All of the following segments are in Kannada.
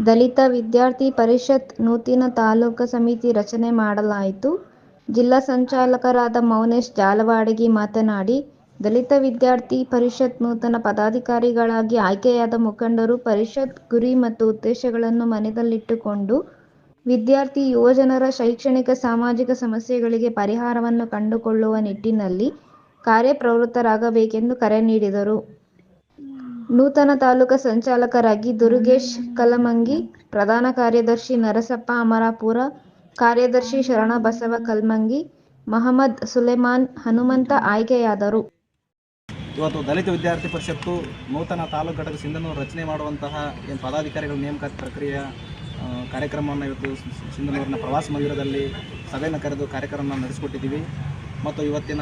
ದಲಿತ ವಿದ್ಯಾರ್ಥಿ ಪರಿಷತ್ ನೂತನ ತಾಲೂಕು ಸಮಿತಿ ರಚನೆ ಮಾಡಲಾಯಿತು. ಜಿಲ್ಲಾ ಸಂಚಾಲಕರಾದ ಮೌನೇಶ್ ಜಾಲವಾಡಗಿ ಮಾತನಾಡಿ, ದಲಿತ ವಿದ್ಯಾರ್ಥಿ ಪರಿಷತ್ ನೂತನ ಪದಾಧಿಕಾರಿಗಳಾಗಿ ಆಯ್ಕೆಯಾದ ಮುಖಂಡರು ಪರಿಷತ್ ಗುರಿ ಮತ್ತು ಉದ್ದೇಶಗಳನ್ನು ಮನದಲ್ಲಿಟ್ಟುಕೊಂಡು ವಿದ್ಯಾರ್ಥಿ, ಯುವಜನರ ಶೈಕ್ಷಣಿಕ, ಸಾಮಾಜಿಕ ಸಮಸ್ಯೆಗಳಿಗೆ ಪರಿಹಾರವನ್ನು ಕಂಡುಕೊಳ್ಳುವ ನಿಟ್ಟಿನಲ್ಲಿ ಕಾರ್ಯಪ್ರವೃತ್ತರಾಗಬೇಕೆಂದು ಕರೆ ನೀಡಿದರು. ನೂತನ ತಾಲೂಕು ಸಂಚಾಲಕರಾಗಿ ದುರುಗೇಶ್ ಕಲಮಂಗಿ, ಪ್ರಧಾನ ಕಾರ್ಯದರ್ಶಿ ನರಸಪ್ಪ ಅಮರಾಪುರ, ಕಾರ್ಯದರ್ಶಿ ಶರಣಬಸವ ಕಲಮಂಗಿ, ಮಹಮ್ಮದ್ ಸುಲೇಮಾನ್ ಹನುಮಂತ ಆಯ್ಕೆಯಾದರು. ಇವತ್ತು ದಲಿತ ವಿದ್ಯಾರ್ಥಿ ಪರಿಷತ್ತು ನೂತನ ತಾಲೂಕು ಘಟಕ ಸಿಂಧನೂರು ರಚನೆ ಮಾಡುವಂತಹ ಏನು ಪದಾಧಿಕಾರಿಗಳ ನೇಮಕಾತಿ ಪ್ರಕ್ರಿಯೆಯ ಕಾರ್ಯಕ್ರಮವನ್ನು ಇವತ್ತು ಸಿಂಧನೂರಿನ ಪ್ರವಾಸ ಮಂದಿರದಲ್ಲಿ ಸಭೆಯನ್ನು ಕರೆದು ಕಾರ್ಯಕ್ರಮವನ್ನು ನಡೆಸಿಕೊಟ್ಟಿದ್ದೀವಿ. ಮತ್ತು ಇವತ್ತಿನ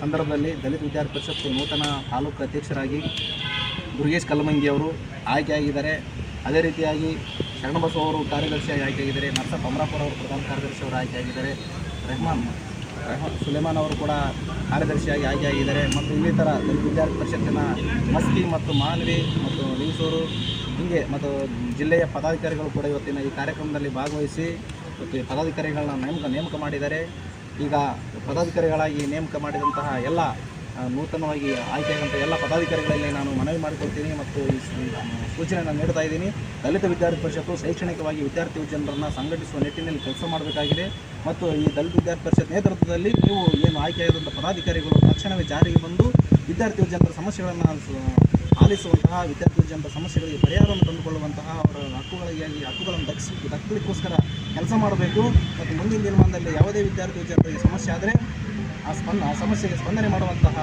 ಸಂದರ್ಭದಲ್ಲಿ ದಲಿತ ವಿದ್ಯಾರ್ಥಿ ಪರಿಷತ್ತು ನೂತನ ತಾಲೂಕು ಅಧ್ಯಕ್ಷರಾಗಿ ದುರುಗೇಶ್ ಕಲಮಂಗಿ ಅವರು ಆಯ್ಕೆಯಾಗಿದ್ದಾರೆ. ಅದೇ ರೀತಿಯಾಗಿ ಶರಣಬಸವ ಅವರು ಕಾರ್ಯದರ್ಶಿಯಾಗಿ ಆಯ್ಕೆಯಾಗಿದ್ದಾರೆ. ನರಸಪ್ಪ ಅಮರಾಪುರ ಅವರು ಪ್ರಧಾನ ಕಾರ್ಯದರ್ಶಿ ಅವರು ಆಯ್ಕೆಯಾಗಿದ್ದಾರೆ. ಸುಲೇಮಾನ್ ಅವರು ಕೂಡ ಕಾರ್ಯದರ್ಶಿಯಾಗಿ ಆಯ್ಕೆಯಾಗಿದ್ದಾರೆ. ಮತ್ತು ಇನ್ನಿತರ ದಲಿತ ವಿದ್ಯಾರ್ಥಿ ಪರಿಷತ್ತಿನ ಮಸ್ಕಿ ಮತ್ತು ಮಾನ್ವಿ ಮತ್ತು ಲಿಂಗಸೂರು ಹೀಗೆ ಮತ್ತು ಜಿಲ್ಲೆಯ ಪದಾಧಿಕಾರಿಗಳು ಕೂಡ ಇವತ್ತಿನ ಈ ಕಾರ್ಯಕ್ರಮದಲ್ಲಿ ಭಾಗವಹಿಸಿ ಇವತ್ತು ಪದಾಧಿಕಾರಿಗಳನ್ನ ನೇಮಕ ಮಾಡಿದ್ದಾರೆ. ಈಗ ಪದಾಧಿಕಾರಿಗಳಾಗಿ ನೇಮಕ ಮಾಡಿದಂತಹ ಎಲ್ಲ ನೂತನವಾಗಿ ಆಯ್ಕೆಯಾದಂಥ ಎಲ್ಲ ಪದಾಧಿಕಾರಿಗಳಲ್ಲಿ ನಾನು ಮನವಿ ಮಾಡಿಕೊಳ್ತೀನಿ ಮತ್ತು ಈ ಸೂಚನೆಯನ್ನು ನೀಡ್ತಾ ಇದ್ದೀನಿ. ದಲಿತ ವಿದ್ಯಾರ್ಥಿ ಪರಿಷತ್ತು ಶೈಕ್ಷಣಿಕವಾಗಿ ವಿದ್ಯಾರ್ಥಿ ಜನರನ್ನು ಸಂಘಟಿಸುವ ನಿಟ್ಟಿನಲ್ಲಿ ಕೆಲಸ ಮಾಡಬೇಕಾಗಿದೆ. ಮತ್ತು ಈ ದಲಿತ ವಿದ್ಯಾರ್ಥಿ ಪರಿಷತ್ ನೇತೃತ್ವದಲ್ಲಿ ನೀವು ಏನು ಆಯ್ಕೆಯಾದಂಥ ಪದಾಧಿಕಾರಿಗಳು ತಕ್ಷಣವೇ ಜಾರಿಗೆ ಬಂದು ವಿದ್ಯಾರ್ಥಿ ಜನರ ಸಮಸ್ಯೆಗಳನ್ನು ಆಲಿಸುವಂತಹ, ವಿದ್ಯಾರ್ಥಿ ಜನರ ಸಮಸ್ಯೆಗಳಿಗೆ ಪರಿಹಾರವನ್ನು ತಂದುಕೊಳ್ಳುವಂತಹ, ಅವರ ಹಕ್ಕುಗಳನ್ನು ದಕ್ಕಲಿಕ್ಕೋಸ್ಕರ ಕೆಲಸ ಮಾಡಬೇಕು. ಮತ್ತು ಮುಂದಿನ ದಿನಮಾನದಲ್ಲಿ ಯಾವುದೇ ವಿದ್ಯಾರ್ಥಿ ಜನರಿಗೆ ಸಮಸ್ಯೆ ಆದರೆ ಆ ಸಮಸ್ಯೆಗೆ ಸ್ಪಂದನೆ ಮಾಡುವಂತಹ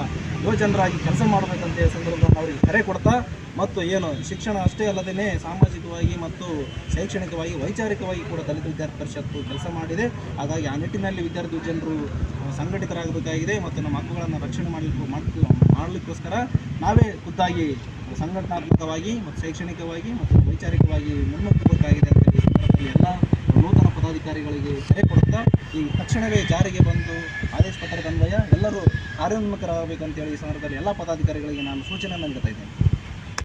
ಯುವಜನರಾಗಿ ಕೆಲಸ ಮಾಡಬೇಕಂತ ಸಂದರ್ಭದಲ್ಲಿ ಅವರಿಗೆ ಕರೆ ಕೊಡ್ತಾ, ಮತ್ತು ಏನು ಶಿಕ್ಷಣ ಅಷ್ಟೇ ಅಲ್ಲದೇ ಸಾಮಾಜಿಕವಾಗಿ ಮತ್ತು ಶೈಕ್ಷಣಿಕವಾಗಿ ವೈಚಾರಿಕವಾಗಿ ಕೂಡ ದಲಿತ ವಿದ್ಯಾರ್ಥಿ ಪರಿಷತ್ತು ಕೆಲಸ ಮಾಡಿದೆ. ಹಾಗಾಗಿ ಆ ನಿಟ್ಟಿನಲ್ಲಿ ವಿದ್ಯಾರ್ಥಿ ಜನರು ಸಂಘಟಿತರಾಗಬೇಕಾಗಿದೆ. ಮತ್ತು ನಮ್ಮ ಹಕ್ಕುಗಳನ್ನು ರಕ್ಷಣೆ ಮಾಡಲಿಕ್ಕೋಸ್ಕರ ನಾವೇ ಖುದ್ದಾಗಿ ಸಂಘಟನಾತ್ಮಕವಾಗಿ ಮತ್ತು ಶೈಕ್ಷಣಿಕವಾಗಿ ಮತ್ತು ವೈಚಾರಿಕವಾಗಿ ಮುನ್ನುಗ್ಗಬೇಕಾಗಿದೆ ಅಂತ ಈ ಸಂದರ್ಭದಲ್ಲಿ ಎಲ್ಲ ನೂತನ ಪದಾಧಿಕಾರಿಗಳಿಗೆ ಕರೆ ಕೊಡುತ್ತಾ ಈ ತಕ್ಷಣವೇ ಜಾರಿಗೆ ಬಂದು ಆದೇಶ ಪತ್ರದ ಅನ್ವಯ ಎಲ್ಲರೂ ಕಾರ್ಯೋನ್ಮುಖರಾಗಬೇಕಂತೇಳಿ ಈ ಸಂದರ್ಭದಲ್ಲಿ ಎಲ್ಲ ಪದಾಧಿಕಾರಿಗಳಿಗೆ ನಾನು ಸೂಚನೆಯನ್ನು ನೀಡ್ತಾ ಇದ್ದೇನೆ.